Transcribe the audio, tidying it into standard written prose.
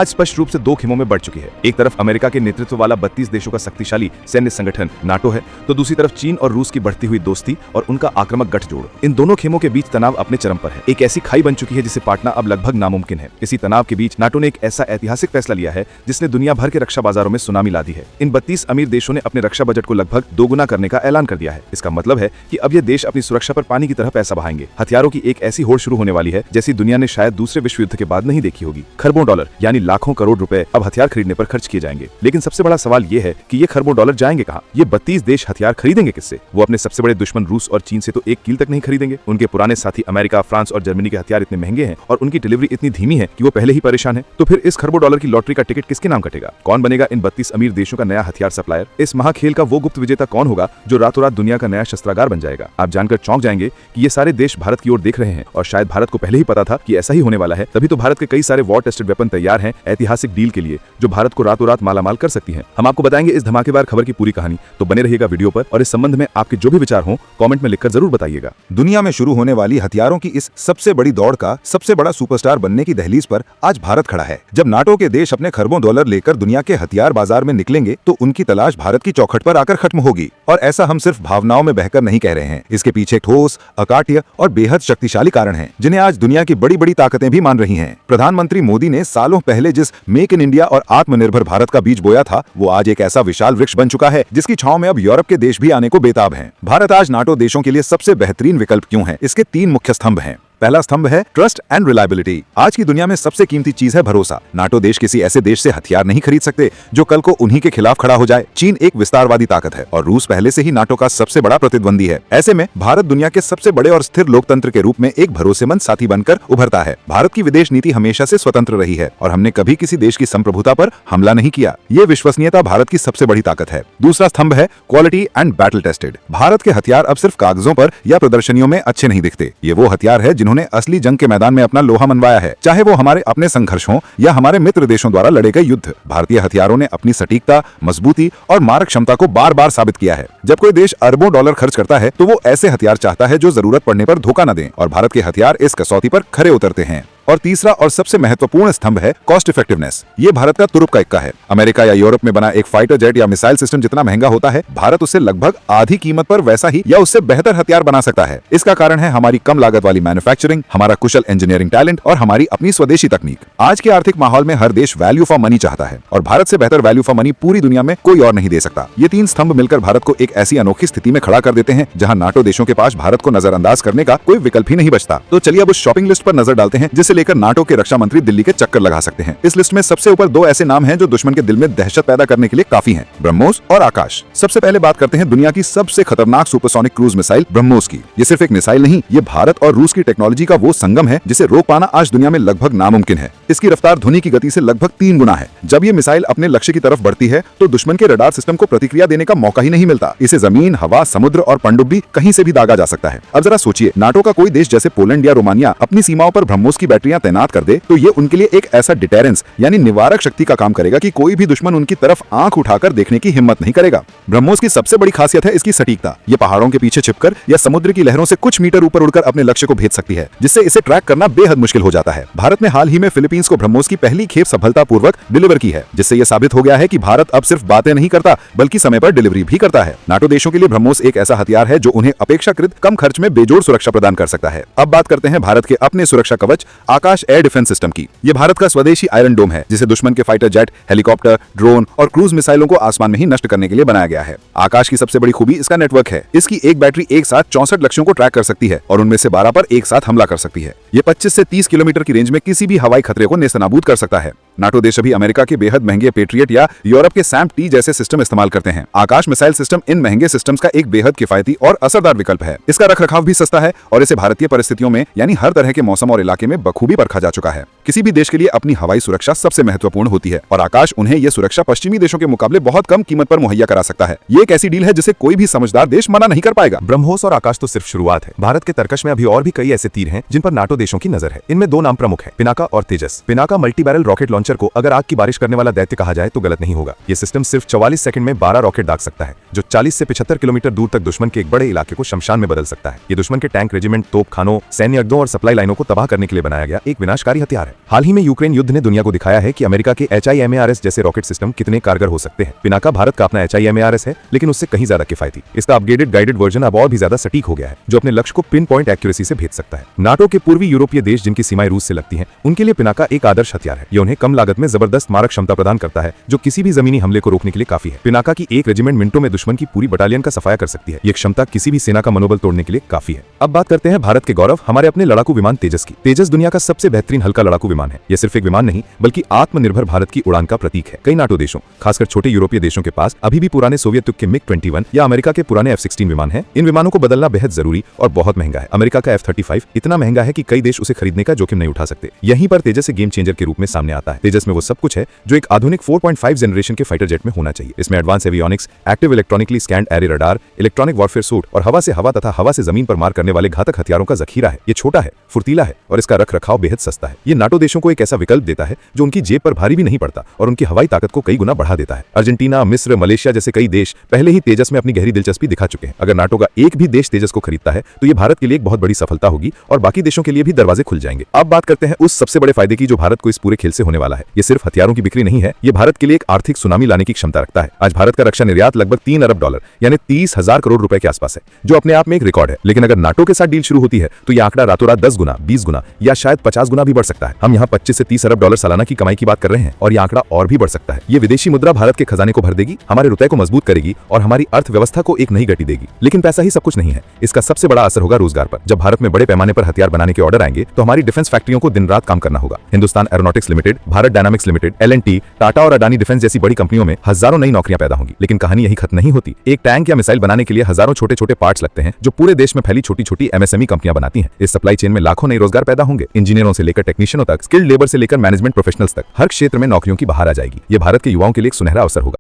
आज स्पष्ट रूप से दो खेमों में बढ़ चुकी है। एक तरफ अमेरिका के नेतृत्व वाला 32 देशों का शक्तिशाली सैन्य संगठन नाटो है, तो दूसरी तरफ चीन और रूस की बढ़ती हुई दोस्ती और उनका आक्रामक गठजोड़। इन दोनों खेमों के बीच तनाव अपने चरम पर है। एक ऐसी खाई बन चुकी है जिसे पाटना अब लगभग नामुमकिन है। इसी तनाव के बीच नाटो ने एक ऐसा ऐतिहासिक फैसला लिया है जिसने दुनिया भर के रक्षा बाजारों में सुनामी ला दी है। इन 32 अमीर देशों ने अपने रक्षा बजट को लगभग दोगुना करने का ऐलान कर दिया है। इसका मतलब है कि अब ये देश अपनी सुरक्षा पर पानी की तरह पैसा बहाएंगे। हथियारों की एक ऐसी होड़ शुरू होने वाली है जैसी दुनिया ने शायद दूसरे विश्व युद्ध के बाद नहीं देखी होगी। खरबों डॉलर यानी लाखों करोड़ रुपए अब हथियार खरीदने पर खर्च किए जाएंगे। लेकिन सबसे बड़ा सवाल ये है कि ये खरबों डॉलर जाएंगे कहाँ? ये 32 देश हथियार खरीदेंगे किससे? वो अपने सबसे बड़े दुश्मन रूस और चीन से तो एक कील तक नहीं खरीदेंगे। उनके पुराने साथी अमेरिका, फ्रांस और जर्मनी के हथियार इतने महंगे हैं और उनकी डिलीवरी इतनी धीमी है कि वो पहले ही परेशान है। तो फिर इस खरबों डॉलर की लॉटरी का टिकट किसके नाम कटेगा? कौन बनेगा इन 32 अमीर देशों का नया हथियार सप्लायर? इस महाखेल का वो गुप्त विजेता कौन होगा जो रातों रात दुनिया का नया शस्त्रागार बन जाएगा? आप जानकर चौंक जाएंगे कि ये सारे देश भारत की ओर देख रहे हैं और शायद भारत को पहले ही पता था कि ऐसा ही होने वाला है। तभी तो भारत के कई सारे वॉर टेस्टेड वेपन तैयार हैं ऐतिहासिक डील के लिए जो भारत को रातों रात मालामाल कर सकती हैं। हम आपको बताएंगे इस धमाकेदार खबर की पूरी कहानी, तो बने रहिएगा वीडियो पर और इस संबंध में आपके जो भी विचार हों कमेंट में लिखकर जरूर बताइएगा। दुनिया में शुरू होने वाली हथियारों की इस सबसे बड़ी दौड़ का सबसे बड़ा सुपरस्टार बनने की दहलीज पर आज भारत खड़ा है। जब नाटो के देश अपने खरबों डॉलर लेकर दुनिया के हथियार बाजार में निकलेंगे तो उनकी तलाश भारत की चौखट पर आकर खत्म होगी। और ऐसा हम सिर्फ भावनाओं में बहकर नहीं कह रहे हैं। इसके पीछे ठोस, अकाट्य और बेहद शक्तिशाली कारण हैं, जिन्हें आज दुनिया की बड़ी बड़ी ताकतें भी मान रही हैं। प्रधानमंत्री मोदी ने सालों पहले जिस मेक इन इंडिया और आत्मनिर्भर भारत का बीज बोया था, वो आज एक ऐसा विशाल वृक्ष बन चुका है जिसकी छांव में अब यूरोप के देश भी आने को बेताब हैं। भारत आज नाटो देशों के लिए सबसे बेहतरीन विकल्प क्यों है? इसके 3 मुख्य स्तंभ हैं। पहला स्तंभ है ट्रस्ट एंड रिलायबिलिटी। आज की दुनिया में सबसे कीमती चीज है भरोसा। नाटो देश किसी ऐसे देश से हथियार नहीं खरीद सकते जो कल को उन्हीं के खिलाफ खड़ा हो जाए। चीन एक विस्तारवादी ताकत है और रूस पहले से ही नाटो का सबसे बड़ा प्रतिद्वंदी है। ऐसे में भारत दुनिया के सबसे बड़े और स्थिर लोकतंत्र के रूप में एक भरोसेमंद साथी बनकर उभरता है। भारत की विदेश नीति हमेशा से स्वतंत्र रही है और हमने कभी किसी देश की संप्रभुता पर हमला नहीं किया। ये विश्वसनीयता भारत की सबसे बड़ी ताकत है। दूसरा स्तंभ है quality and battle tested. Bharat के हथियार अब सिर्फ कागजों पर या प्रदर्शनियों में अच्छे नहीं दिखते। ये वो हथियार है जिन्होंने असली जंग मैदान में अपना लोहा मनवाया है, चाहे वो हमारे अपने संघर्ष हों या हमारे मित्र देशों द्वारा लड़े गए युद्ध। भारतीय हथियारों ने अपनी सटीकता, मजबूती और मारक क्षमता को बार बार साबित किया है। जब कोई देश अरबों डॉलर खर्च करता है तो वो ऐसे हथियार चाहता है जो जरूरत पड़ने पर धोखा न दें, और भारत के हथियार इस कसौटी पर खरे उतरते हैं। और तीसरा और सबसे महत्वपूर्ण स्तंभ है कॉस्ट इफेक्टिवनेस। ये भारत का तुरुप का इक्का है। अमेरिका या यूरोप में बना एक फाइटर जेट या मिसाइल सिस्टम जितना महंगा होता है, भारत उससे लगभग आधी कीमत पर वैसा ही या उससे बेहतर हथियार बना सकता है। इसका कारण है हमारी कम लागत वाली मैन्युफैक्चरिंग, हमारा कुशल इंजीनियरिंग टैलेंट और हमारी अपनी स्वदेशी तकनीक। आज के आर्थिक माहौल में हर देश वैल्यू फॉर मनी चाहता है और भारत से बेहतर वैल्यू फॉर मनी पूरी दुनिया में कोई और नहीं दे सकता। ये 3 स्तंभ मिलकर भारत को एक ऐसी अनोखी स्थिति में खड़ा कर देते हैं जहां नाटो देशों के पास भारत को नजरअंदाज करने का कोई विकल्प ही नहीं बचता। तो चलिए अब उस शॉपिंग लिस्ट पर नजर डालते हैं जिसे लेकर नाटो के रक्षा मंत्री दिल्ली के चक्कर लगा सकते हैं। इस लिस्ट में सबसे ऊपर 2 ऐसे नाम हैं जो दुश्मन के दिल में दहशत पैदा करने के लिए काफी हैं, ब्रह्मोस और आकाश। सबसे पहले बात करते हैं दुनिया की सबसे खतरनाक सुपरसोनिक क्रूज मिसाइल ब्रह्मोस की। ये सिर्फ एक मिसाइल नहीं, ये भारत और रूस की टेक्नोलॉजी का वो संगम है जिसे रोक पाना आज दुनिया में लगभग नामुमकिन है। इसकी रफ्तार ध्वनि की गति से लगभग 3 गुना है। जब ये मिसाइल अपने लक्ष्य की तरफ बढ़ती है तो दुश्मन के रडार सिस्टम को प्रतिक्रिया देने का मौका ही नहीं मिलता। इसे जमीन, हवा, समुद्र और पनडुब्बी कहीं से भी दागा जा सकता है। अब जरा सोचिए, नाटो का कोई देश जैसे पोलैंड या रोमानिया अपनी सीमाओं पर ब्रह्मोस की बैटरियां तैनात कर दे तो ये उनके लिए एक ऐसा डिटेरेंस यानी निवारक शक्ति का काम करेगा कि कोई भी दुश्मन उनकी तरफ आंख उठाकर देखने की हिम्मत नहीं करेगा। ब्रह्मोस की सबसे बड़ी खासियत है इसकी सटीकता। ये पहाड़ों के पीछे छिपकर या समुद्र की लहरों से कुछ मीटर ऊपर उड़कर अपने लक्ष्य को भेज सकती है, जिससे इसे ट्रैक करना बेहद मुश्किल हो जाता है। भारत ने हाल ही में फिलीपींस को ब्रह्मोस की पहली खेप सफलतापूर्वक डिलीवर की है, जिससे यह साबित हो गया है कि भारत अब सिर्फ बातें नहीं करता बल्कि समय पर डिलीवरी भी करता है। नाटो देशों के लिए ब्रह्मोस एक ऐसा हथियार है जो उन्हें अपेक्षाकृत कम खर्च में बेजोड़ सुरक्षा प्रदान कर सकता है। अब बात करते हैं भारत के अपने सुरक्षा कवच आकाश एयर डिफेंस सिस्टम की। ये भारत का स्वदेशी आयरन डोम है जिसे दुश्मन के फाइटर जेट, हेलीकॉप्टर, ड्रोन और क्रूज मिसाइलों को आसमान में ही नष्ट करने के लिए बनाया गया है। आकाश की सबसे बड़ी खूबी इसका नेटवर्क है। इसकी एक बैटरी एक साथ 64 लक्ष्यों को ट्रैक कर सकती है और उनमें से 12 पर एक साथ हमला कर सकती है। ये 25 से 30 किलोमीटर की रेंज में किसी भी हवाई खतरे को नेस्तनाबूद कर सकता है। नाटो देश अभी अमेरिका के बेहद महंगे पेट्रियट या यूरोप के सैम-T जैसे सिस्टम इस्तेमाल करते हैं। आकाश मिसाइल सिस्टम इन महंगे सिस्टम्स का एक बेहद किफायती और असरदार विकल्प है। इसका रखरखाव भी सस्ता है और इसे भारतीय परिस्थितियों में यानी हर तरह के मौसम और इलाके में बखूबी परखा जा चुका है। किसी भी देश के लिए अपनी हवाई सुरक्षा सबसे महत्वपूर्ण होती है और आकाश उन्हें यह सुरक्षा पश्चिमी देशों के मुकाबले बहुत कम कीमत पर मुहैया करा सकता है। ये एक ऐसी डील है जिसे कोई भी समझदार देश मना नहीं कर पाएगा। ब्रह्मोस और आकाश तो सिर्फ शुरुआत है। भारत के तर्कश में अभी और भी कई ऐसे तीर हैं जिन पर नाटो देशों की नजर है। इनमें 2 नाम प्रमुख हैं, पिनाका और Tejas. Pinaka multi barrel rocket launcher को अगर आग की बारिश करने वाला दैत्य कहा जाए तो गलत नहीं होगा। ये सिस्टम सिर्फ 44 सेकंड में 12 रॉकेट दाग सकता है, जो 40 से 75 किलोमीटर दूर तक दुश्मन के एक बड़े इलाके को शमशान में बदल सकता है। ये दुश्मन के टैंक रेजिमेंट, तोपखानों, सैन्य अड्डों और सप्लाई लाइनों को तबाह करने के लिए बनाया गया एक विनाशकारी हथियार है। है। हाल ही में यूक्रेन युद्ध ने दुनिया को दिखाया है कि अमेरिका के HIMARS जैसे रॉकेट सिस्टम कितने कारगर हो सकते हैं। पिनाका भारत का अपना HIMARS है, लेकिन उससे कहीं ज्यादा किफायती। इसका अपग्रेडेड गाइडेड वर्जन अब और भी ज्यादा सटीक हो गया है, जो अपने लक्ष्य को पिन पॉइंट एक्यूरेसी से भेज सकता है। नाटो के पूर्वी यूरोपीय देश जिनकी सीमाएं रूस से लगती हैं, उनके लिए पिनाका एक आदर्श हथियार है। यह उन्हें कम लागत में जबरदस्त मारक क्षमता प्रदान करता है, जो किसी भी जमीनी हमले को रोकने के लिए काफी है। पिनाका की एक रेजिमेंट मिनटों में दुश्मन की पूरी बटालियन का सफाया कर सकती है। यह क्षमता किसी भी सेना का मनोबल तोड़ने के लिए काफी है। अब बात करते हैं भारत के गौरव, हमारे अपने लड़ाकू विमान तेजस की। तेजस दुनिया का सबसे बेहतरीन हल्का लड़ाकू विमान है। यह सिर्फ एक विमान नहीं, बल्कि आत्मनिर्भर भारत की उड़ान का प्रतीक है। कई नाटो देशों, खासकर छोटे यूरोपीय देशों के पास अभी भी पुराने सोवियत युग के MiG-21 या अमेरिका के पुराने F-16 विमान हैं। इन विमानों को बदलना बेहद जरूरी और बहुत महंगा है। अमेरिका का F-35 इतना महंगा है कि कई देश उसे खरीदने का जोखिम नहीं उठा सकते। यहीं पर तेजस से गेम चेंजर के रूप में सामने आता है। तेजस में वो सब कुछ है जो एक आधुनिक 4.5 जनरेशन के फाइटर जेट में होना चाहिए। इसमें advance avionics, active electronically scanned array radar, electronic warfare suit और हवा से हवा तथा हवा से जमीन पर मार करने वाले घातक हथियारों का जखीरा है। ये छोटा है, फुर्तीला है और इसका रख रखाव बेहद सस्ता है। ये नाटो देशों को एक ऐसा विकल्प देता है जो उनकी जेब पर भारी भी नहीं पड़ता और उनकी हवाई ताकत को कई गुना बढ़ा देता है। अर्जेंटीना, मिस्र, मलेशिया जैसे कई देश पहले ही तेजस में अपनी गहरी दिलचस्पी दिखा चुके हैं। अगर नाटो का एक भी देश तेजस को खरीदता है तो ये भारत के लिए एक बहुत बड़ी सफलता होगी और बाकी देशों के लिए भी दरवाजे खुल जाएंगे। अब बात करते हैं उस सबसे बड़े फायदे की जो भारत को इस पूरे खेल से होने वाला है। ये सिर्फ हथियारों की बिक्री नहीं है, ये भारत के लिए एक आर्थिक सुनामी लाने की क्षमता रखता है। आज भारत का रक्षा निर्यात लगभग $3 अरब यानी 30,000 करोड़ रुपए के आसपास है, जो अपने आप में एक रिकॉर्ड है। लेकिन अगर नाटो के साथ डील शुरू होती है तो यह आंकड़ा रातों रात 10 गुना, 20 गुना या शायद 50 गुना भी बढ़ सकता है। हम यहाँ 25 से 30 अरब डॉलर सालाना की कमाई की बात कर रहे हैं और यह आंकड़ा और भी बढ़ सकता है। ये विदेशी मुद्रा भारत के खजाने को भर देगी, हमारे रुपए को मजबूत करेगी और हमारी अर्थव्यवस्था को एक नई गति देगी। लेकिन पैसा ही सब कुछ नहीं है, इसका सबसे बड़ा असर होगा रोजगार पर। जब भारत में बड़े पैमाने पर हथियार बनाने के ऑर्डर आएंगे तो हमारी डिफेंस फैक्ट्रियों को दिन रात काम करना होगा। Hindustan aeronautics limited, Bharat dynamics limited, L&T, Tata और अडानी डिफेंस जैसी बड़ी कंपनियों में हजारों नई नौकरियां पैदा होंगी। लेकिन कहानी यही खत्म नहीं होती। एक टैंक या मिसाइल बनाने के लिए हजारों छोटे छोटे पार्ट्स लगते हैं जो पूरे देश में फैली छोटी छोटी MSME कंपनियां बनाती हैं। इस सप्लाई चेन में लाखों नए रोजगार पैदा होंगे। इंजीनियरों से लेकर टेक्नीशियनों तक, स्किल्ड लेबर से लेकर मैनेजमेंट प्रोफेशनल्स तक, हर क्षेत्र में नौकरियों की बहार आ जाएगी। ये भारत के युवाओं के लिए एक सुनहरा अवसर होगा।